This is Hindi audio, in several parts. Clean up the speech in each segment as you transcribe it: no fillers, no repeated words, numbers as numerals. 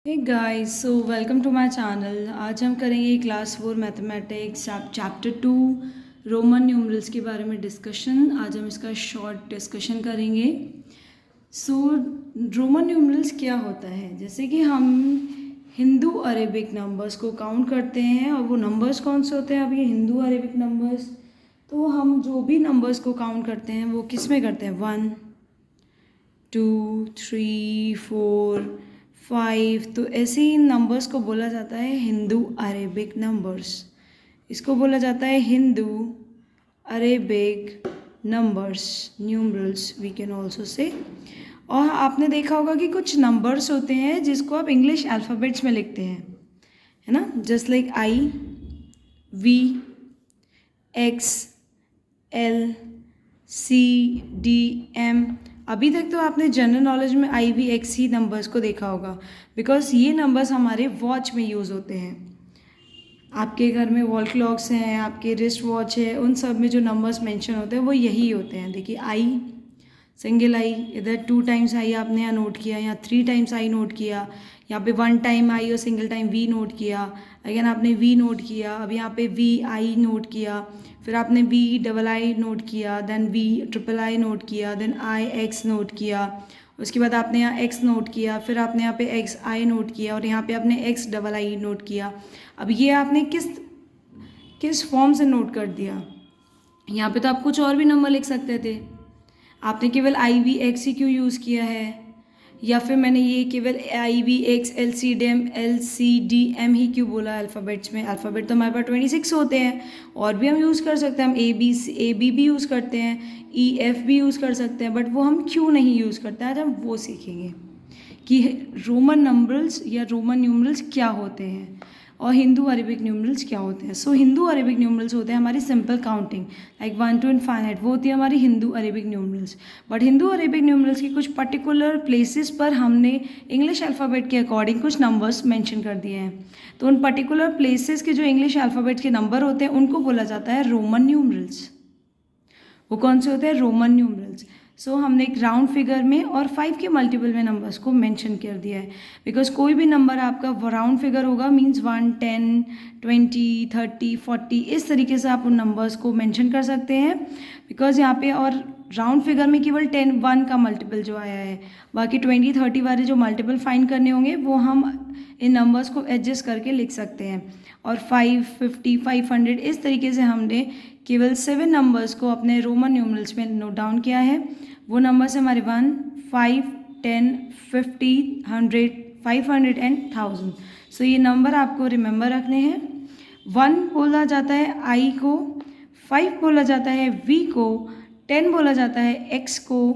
Hey guys, so welcome to my channel. आज हम करेंगे class 4 mathematics chapter 2 Roman numerals के बारे में डिस्कशन। आज हम इसका शॉर्ट डिस्कशन करेंगे। सो रोमन न्यूमरल्स क्या होता है? जैसे कि हम हिंदू अरेबिक नंबर्स को काउंट करते हैं, और वो नंबर्स कौन से होते हैं? अब ये हिंदू अरेबिक नंबर्स, तो हम जो भी नंबर्स को काउंट करते हैं वो किस में करते हैं? 1 2 3 4 5। तो ऐसे ही नंबर्स को बोला जाता है हिंदू अरेबिक नंबर्स। इसको बोला जाता है Hindu Arabic numbers, numerals we can also say. और आपने देखा होगा कि कुछ नंबर्स होते हैं जिसको आप इंग्लिश अल्फ़ाबेट्स में लिखते हैं, है ना? Just like I, V, X, L, C, D, M. अभी तक तो आपने जनरल नॉलेज में आई वी एक्स ही नंबर्स को देखा होगा, बिकॉज ये नंबर्स हमारे वॉच में यूज़ होते हैं। आपके घर में वॉल क्लॉक्स हैं, आपके रिस्ट वॉच है, उन सब में जो नंबर्स मेंशन होते हैं वो यही होते हैं। देखिए आई, सिंगल आई, इधर 2 टाइम्स आई आपने यहाँ नोट किया, यहाँ 3 टाइम्स आई नोट किया, यहाँ पे 1 टाइम आई और सिंगल टाइम वी नोट किया, अगेन आपने वी नोट किया, अब यहाँ पे वी आई नोट किया, फिर आपने वी डबल आई नोट किया, then V triple I note किया, देन आई एक्स नोट किया, उसके बाद आपने यहाँ एक्स नोट किया, फिर आपने यहाँ पे एक्स आई नोट किया, और यहाँ पे आपने एक्स डबल आई नोट किया। अब ये आपने किस किस फॉर्म से नोट कर दिया? यहाँ पे तो आप कुछ और भी नंबर लिख सकते थे, आपने केवल आई वी एक्स ही क्यों यूज़ किया है? या फिर मैंने ये केवल I V X L C D M ही क्यों बोला अल्फ़ाबेट्स में? अल्फ़ाबेट तो हमारे पास 26 होते हैं, और भी हम यूज़ कर सकते हैं। हम ए बी भी यूज़ करते हैं, ई एफ भी यूज़ कर सकते हैं, बट वो हम क्यों नहीं यूज़ करते हैं? आज हम वो सीखेंगे कि रोमन नंबर्स या रोमन न्यूमरल्स क्या होते हैं और हिंदू अरेबिक न्यूमरल्स क्या होते हैं। सो हिंदू अरेबिक न्यूमरल्स होते हैं हमारी simple counting, like 1 to infinite, वो होती है हमारी Hindu Arabic numerals. But Hindu Arabic numerals की कुछ पर्टिकुलर प्लेसेस पर हमने इंग्लिश अल्फ़ाबेट के अकॉर्डिंग कुछ नंबर्स मेंशन कर दिए हैं। तो उन पर्टिकुलर प्लेसेस के जो इंग्लिश अल्फ़ाबेट के नंबर होते हैं उनको बोला जाता है रोमन न्यूमरल्स। वो कौन से होते हैं? Roman numerals. सो हमने एक राउंड फिगर में और 5 के मल्टीपल में नंबर्स को मेंशन कर दिया है, बिकॉज कोई भी नंबर आपका राउंड फिगर होगा मींस 1 10 20 30 40, इस तरीके से आप उन नंबर्स को मेंशन कर सकते हैं। बिकॉज यहाँ पे और राउंड फिगर में केवल 10 1 का मल्टीपल जो आया है, बाकी 20 30 वाले जो मल्टीपल फाइंड करने होंगे वो हम इन नंबर्स को एडजस्ट करके लिख सकते हैं। और 5 50 500 इस तरीके से हमने केवल 7 नंबर्स को अपने रोमन न्यूमरल्स में नोट डाउन किया है। वो नंबर्स हमारे 1 5 10 50 100 500 एंड 1000। सो ये नंबर आपको रिमेंबर रखने हैं। 1 बोला जाता है आई को, 5 बोला जाता है वी को, 10 बोला जाता है एक्स को,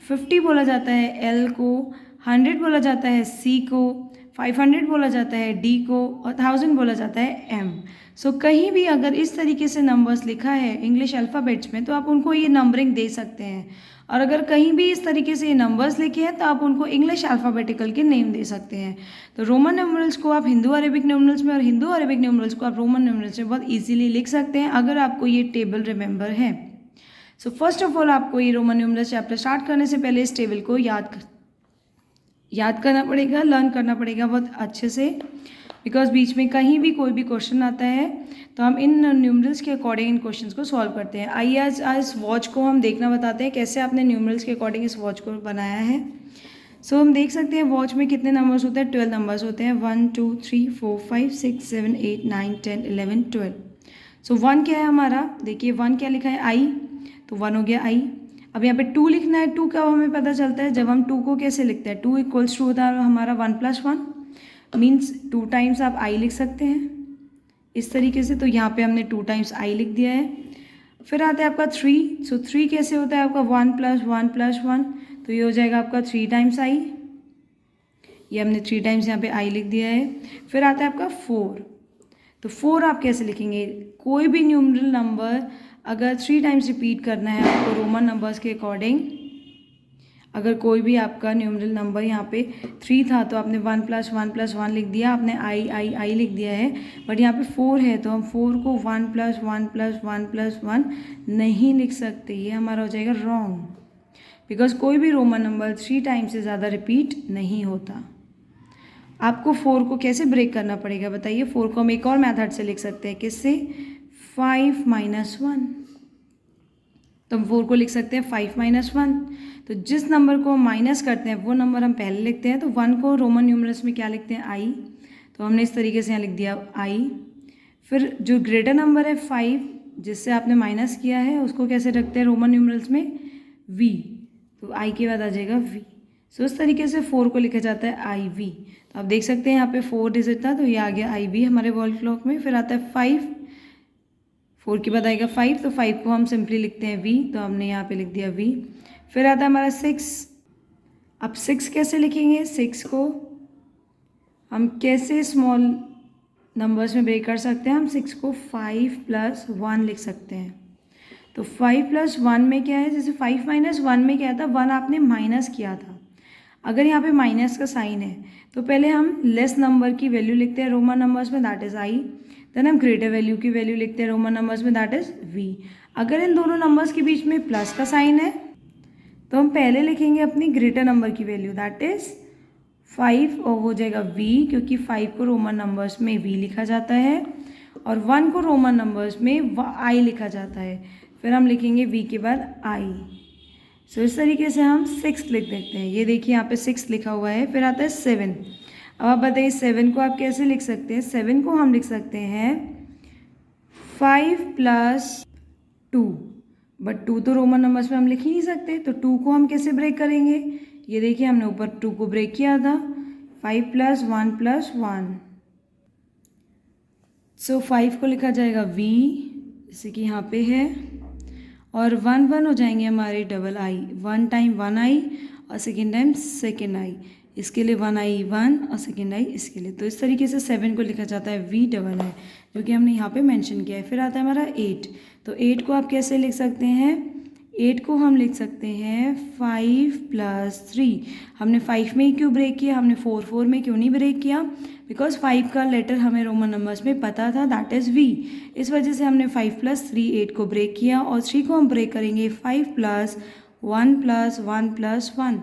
50 बोला जाता है एल को, 100 बोला जाता है सी को, 500 बोला जाता है डी को, और 1000 बोला जाता है एम। सो कहीं भी अगर इस तरीके से नंबर्स लिखा है इंग्लिश अल्फ़ाबेट्स में तो आप उनको ये नंबरिंग दे सकते हैं, और अगर कहीं भी इस तरीके से ये नंबर्स लिखे हैं तो आप उनको इंग्लिश अल्फ़ाबेटिकल के नेम दे सकते हैं। तो रोमन न्यूमरल्स को आप हिंदू अरेबिक न्यूमरल्स में और हिंदू अरेबिक न्यूमरल्स को आप रोमन न्यूमरल्स में बहुत ईजिली लिख सकते हैं अगर आपको ये टेबल रिमेंबर है। सो फर्स्ट ऑफ ऑल आपको ये रोमन न्यूमरल्स चैप्टर स्टार्ट करने से पहले इस टेबल को याद करना पड़ेगा, लर्न करना पड़ेगा बहुत अच्छे से, बिकॉज बीच में कहीं भी कोई भी क्वेश्चन आता है तो हम इन न्यूमरल्स के अकॉर्डिंग इन क्वेश्चंस को सॉल्व करते हैं। आइए आज इस वॉच को हम देखना बताते हैं कैसे आपने न्यूमरल्स के अकॉर्डिंग इस वॉच को बनाया है। सो हम देख सकते हैं वॉच में कितने नंबर्स होते हैं? 12 नंबर्स होते हैं, 1 2 3 4 5 6 7 8 9 10 11 12। सो 1 क्या है हमारा? देखिए 1 क्या लिखा है? आई, तो 1 हो गया आई। अब यहाँ पे 2 लिखना है। 2 कब हमें पता चलता है? जब हम 2 को कैसे लिखते हैं? 2 इक्वल्स टू होता है हमारा 1 + 1, मीन्स 2 टाइम्स आप आई लिख सकते हैं इस तरीके से। तो यहाँ पे हमने 2 टाइम्स आई लिख दिया है। फिर आता है आपका 3। सो 3 कैसे होता है आपका? 1 + 1 + 1, तो ये हो जाएगा आपका 3 टाइम्स आई। ये हमने 3 टाइम्स यहाँ पे आई लिख दिया है। फिर आता है आपका 4। तो 4 आप कैसे लिखेंगे? कोई भी न्यूमरल नंबर अगर 3 टाइम्स रिपीट करना है आपको रोमन नंबर्स के अकॉर्डिंग, अगर कोई भी आपका न्यूमरल नंबर यहाँ पे 3 था तो आपने 1 + 1 + 1 लिख दिया, आपने आई लिख दिया है। बट यहाँ पे 4 है तो हम 4 को 1 + 1 + 1 + 1 नहीं लिख सकते, ये हमारा हो जाएगा रॉन्ग, बिकॉज कोई भी रोमन नंबर 3 टाइम्स से ज़्यादा रिपीट नहीं होता। आपको 4 को कैसे ब्रेक करना पड़ेगा बताइए। 4 को हम एक और मेथड से लिख सकते हैं, किससे? 5 - 1। तो हम 4 को लिख सकते हैं 5 - 1। तो जिस नंबर को हम माइनस करते हैं वो नंबर हम पहले लिखते हैं। तो 1 को रोमन न्यूमरल्स में क्या लिखते हैं? आई। तो हमने इस तरीके से यहाँ लिख दिया आई। फिर जो ग्रेटर नंबर है 5, जिससे आपने माइनस किया है, उसको कैसे रखते हैं रोमन न्यूमरल्स में? वी। तो आई के बाद आ जाएगा वी। सो इस तरीके से 4 को लिखा जाता है आई वी। तो आप देख सकते हैं यहाँ पे 4 डिजिट था, तो ये आ गया आई वी हमारे वॉल क्लॉक में। फिर आता है 5, 4 के बाद आएगा 5, तो 5 को हम सिंपली लिखते हैं वी, तो हमने यहाँ पे लिख दिया वी। फिर आता है हमारा 6। अब 6 कैसे लिखेंगे? 6 को हम कैसे स्मॉल नंबर्स में ब्रेक कर सकते हैं? हम 6 को 5 + 1 लिख सकते हैं। तो 5 + 1 में क्या है? जैसे 5 - 1 में क्या था? 1 आपने माइनस किया था। अगर यहाँ पे माइनस का साइन है तो पहले हम लेस नंबर की वैल्यू लिखते हैं रोमन नंबर्स में, दैट इज़ आई। देन हम ग्रेटर वैल्यू की वैल्यू लिखते हैं रोमन नंबर्स में, दैट इज़ वी। अगर इन दोनों नंबर्स के बीच में प्लस का साइन है तो हम पहले लिखेंगे अपनी ग्रेटर नंबर की वैल्यू, दैट इज़ 5, और हो जाएगा वी, क्योंकि 5 को रोमन नंबर्स में वी लिखा जाता है और 1 को रोमन नंबर्स में आई लिखा जाता है। फिर हम लिखेंगे वी के बाद आई। सो इस तरीके से हम 6 लिख देते हैं। ये देखिए यहाँ पे 6 लिखा हुआ है। फिर आता है 7। अब आप बताइए 7 को आप कैसे लिख सकते हैं? 7 को हम लिख सकते हैं 5 + 2, बट 2 तो रोमन नंबर्स में हम लिख ही नहीं सकते, तो 2 को हम कैसे ब्रेक करेंगे? ये देखिए हमने ऊपर 2 को ब्रेक किया था, 5 + 1 + 1। सो 5 को लिखा जाएगा वी, जैसे कि यहाँ पे है, और 1 1 हो जाएंगे हमारे डबल आई। 1 टाइम 1 आई और सेकेंड टाइम सेकेंड आई, इसके लिए 1 आई 1 और सेकेंड आई इसके लिए। तो इस तरीके से 7 को लिखा जाता है वी डबल आई, जो कि हमने यहाँ पे मेंशन किया है। फिर आता है हमारा 8। तो 8 को आप कैसे लिख सकते हैं? 8 को हम लिख सकते हैं 5 + 3। हमने 5 में ही क्यों ब्रेक किया? हमने 4 में क्यों नहीं ब्रेक किया? बिकॉज 5 का लेटर हमें रोमन नंबर्स में पता था, दैट इज़ वी। इस वजह से हमने 5 + 3 8 को ब्रेक किया, और 3 को हम ब्रेक करेंगे 5 + 1 + 1 + 1।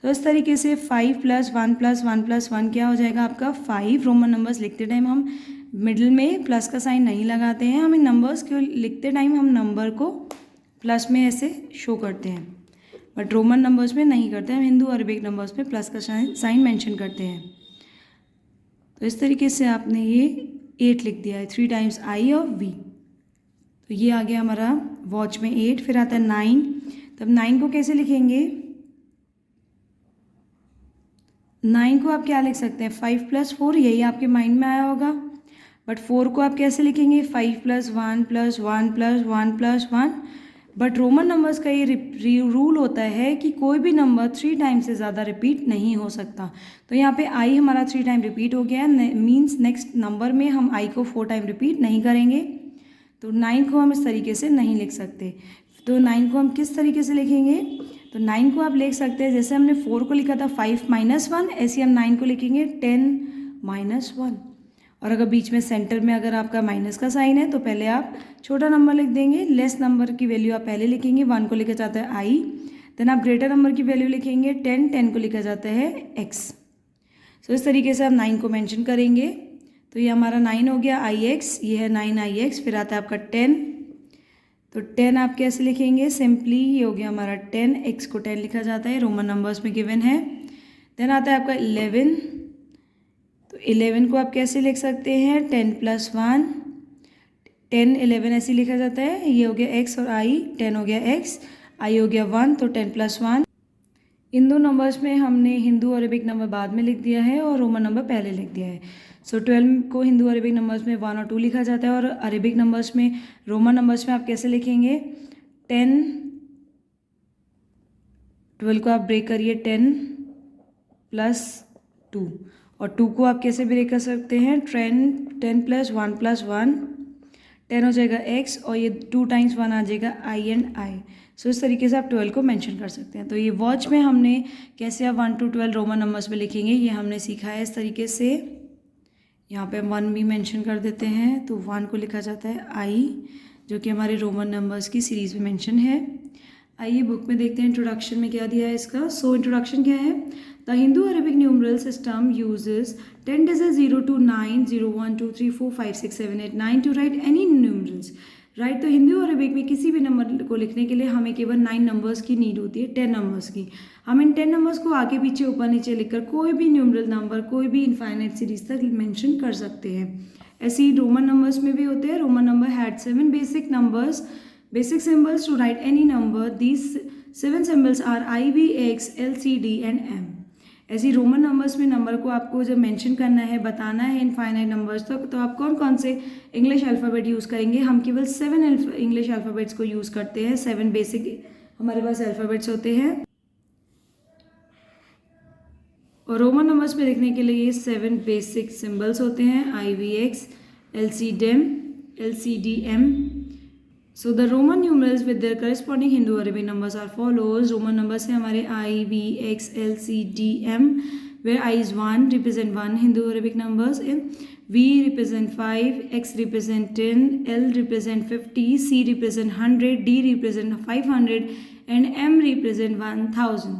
तो इस तरीके से 5 + 1 + 1 + 1 क्या हो जाएगा आपका? 5। रोमन नंबर्स लिखते टाइम हम मिडिल में प्लस का साइन नहीं लगाते हैं, हमें नंबर्स को लिखते टाइम हम नंबर को प्लस में ऐसे शो करते हैं, बट रोमन नंबर्स में नहीं करते हैं। हम हिंदू अरबिक नंबर्स में प्लस का साइन मेंशन करते हैं। तो इस तरीके से आपने ये 8 लिख दिया है, 3 टाइम्स आई और वी। तो ये आ गया हमारा वॉच में 8। फिर आता है 9। तब 9 को कैसे लिखेंगे? 9 को आप क्या लिख सकते हैं? 5 + 4, यही आपके माइंड में आया होगा। बट 4 को आप कैसे लिखेंगे? 5 + 1 + 1 + 1 + 1। बट रोमन नंबर्स का ये रूल होता है कि कोई भी नंबर 3 टाइम से ज़्यादा रिपीट नहीं हो सकता। तो यहाँ पे आई हमारा 3 टाइम रिपीट हो गया है, मीन्स नेक्स्ट नंबर में हम आई को 4 टाइम रिपीट नहीं करेंगे। तो 9 को हम इस तरीके से नहीं लिख सकते। तो 9 को हम किस तरीके से लिखेंगे? तो 9 को आप लिख सकते हैं, जैसे हमने 4 को लिखा था 5 - 1, ऐसे हम 9 को लिखेंगे 10 - 1। और अगर बीच में सेंटर में अगर आपका माइनस का साइन है तो पहले आप छोटा नंबर लिख देंगे, लेस नंबर की वैल्यू आप पहले लिखेंगे। 1 को लिखा जाता है आई, देन आप ग्रेटर नंबर की वैल्यू लिखेंगे 10, 10 को लिखा जाता है एक्स। सो इस तरीके से आप 9 को मेंशन करेंगे। तो ये हमारा 9 हो गया आई एक्स, ये है 9 आई एक्स। फिर आता है आपका 10। तो 10 आप कैसे लिखेंगे? सिंपली ये हो गया हमारा 10, एक्स को 10 लिखा जाता है, रोमन नंबर्स में गिवन है। देन आता है आपका 11। तो 11 को आप कैसे लिख सकते हैं? 10 + 1, 10 11 ऐसे लिखा जाता है। ये हो गया एक्स और आई, 10 हो गया एक्स, आई हो गया 1, तो 10 + 1। इन दो नंबर्स में हमने हिंदू और अरबिक नंबर बाद में लिख दिया है और रोमन नंबर पहले लिख दिया है। सो 12 को हिंदू अरबिक नंबर्स में 1 और 2 लिखा जाता है, और अरबिक नंबर्स में रोमन नंबर्स में आप कैसे लिखेंगे? 10, 12 को आप ब्रेक करिए 10 + 2, और 2 को आप कैसे ब्रेक कर सकते हैं? 10 + 1 + 1, 10 हो जाएगा एक्स, और ये 2 टाइम्स 1 आ जाएगा आई एंड आई। सो इस तरीके से आप 12 को मेंशन कर सकते हैं। तो ये वॉच में हमने कैसे आप 1 to 12 रोमन नंबर्स में लिखेंगे ये हमने सीखा है इस तरीके से। यहाँ पे हम 1 भी मेंशन कर देते हैं, तो 1 को लिखा जाता है आई, जो कि हमारे रोमन नंबर्स की सीरीज़ में मेंशन है। आइए बुक में देखते हैं इंट्रोडक्शन में क्या दिया है इसका। सो इंट्रोडक्शन क्या है? The the Hindu Arabic numeral system uses 10 digits 0 to 9, 0, 1, 2, 3, 4, 5, 6, 7, 8, 9 to write any numerals, right. तो हिंदू अरेबिक में किसी भी नंबर को लिखने के लिए हमें केवल 9 नंबर्स की नीड होती है, 10 नंबर्स की। हम इन 10 नंबर्स को आगे पीछे ऊपर नीचे लिखकर कोई भी न्यूमरल नंबर कोई भी इनफाइनाइट सीरीज तक मेंशन कर सकते हैं। ऐसे ही रोमन नंबर्स में भी होते हैं। Roman number had 7 basic symbols to write any number. These 7 symbols are I, V, X, L, C, D and M. ऐसी रोमन नंबर्स में नंबर को आपको जब मेंशन करना है, बताना है इनफाइनाइट नंबर्स तो आप कौन कौन से इंग्लिश अल्फ़ाबेट यूज़ करेंगे? हम केवल 7 इंग्लिश अल्फ़ाबेट्स को यूज़ करते हैं। 7 बेसिक हमारे पास अल्फ़ाबेट्स होते हैं और रोमन नंबर्स में लिखने के लिए ये 7 बेसिक सिम्बल्स होते हैं, I, V, X, L, C, D, M. So the Roman numerals with their corresponding Hindu Arabic numbers are follows. Roman numbers है हमारे I, V, X, L, C, D, M, where I is 1 represent 1 Hindu Arabic numbers, V represent 5, X represent 10, L represent 50, C represent 100, D represent 500 and M represent 1000.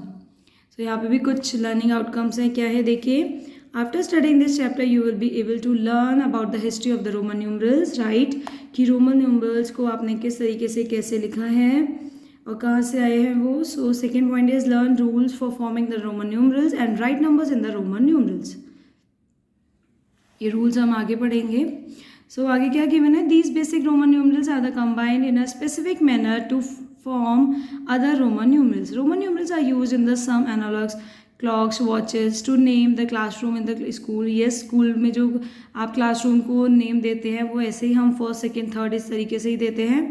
So यहाँ पे भी कुछ learning outcomes हैं, क्या है देखिए। After studying this chapter, you will be able to learn about the history of the Roman numerals, right? कि रोमन न्यूमरल्स को आपने किस तरीके से कैसे लिखा है और कहाँ से आए हैं वो। So second point is learn rules for forming the Roman numerals and write numbers in the Roman numerals. ये रूल्स हम आगे पढ़ेंगे। सो आगे क्या गिवन है? These basic Roman numerals are the combined in a specific manner to form other Roman numerals. Roman numerals are used in the some analogues clocks watches to name the classroom in the school. ये स्कूल में जो आप क्लासरूम को नेम देते हैं वो ऐसे ही हम फर्स्ट सेकेंड थर्ड इस तरीके से ही देते हैं।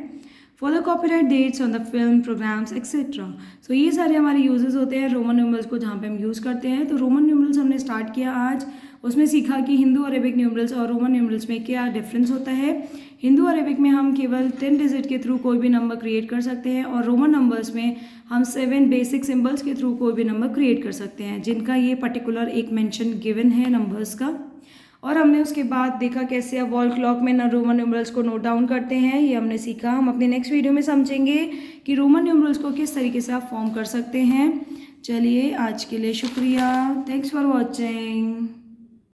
For the copyright dates on the film programmes etcetera. So ये सारे हमारे यूजेस होते हैं रोमन न्यूमरल्स को जहाँ पे हम यूज़ करते हैं। तो रोमन न्यूमरल्स हमने स्टार्ट किया आज, उसमें सीखा कि हिंदू अरेबिक न्यूमरल्स और रोमन न्यूमरल्स में क्या डिफरेंस होता है। हिंदू अरेबिक में हम केवल 10 डिजिट के थ्रू कोई भी नंबर क्रिएट कर सकते हैं और रोमन नंबर्स में हम 7 बेसिक सिंबल्स के थ्रू कोई भी नंबर क्रिएट कर सकते हैं, जिनका ये पर्टिकुलर एक मेंशन गिवन है नंबर्स का। और हमने उसके बाद देखा कैसे अब वॉल क्लॉक में रोमन न्यूमरल्स को नोट डाउन करते हैं, ये हमने सीखा। हम अपने नेक्स्ट वीडियो में समझेंगे कि रोमन न्यूमरल्स को किस तरीके से आप फॉर्म कर सकते हैं। चलिए आज के लिए शुक्रिया, थैंक्स फॉर वॉचिंग।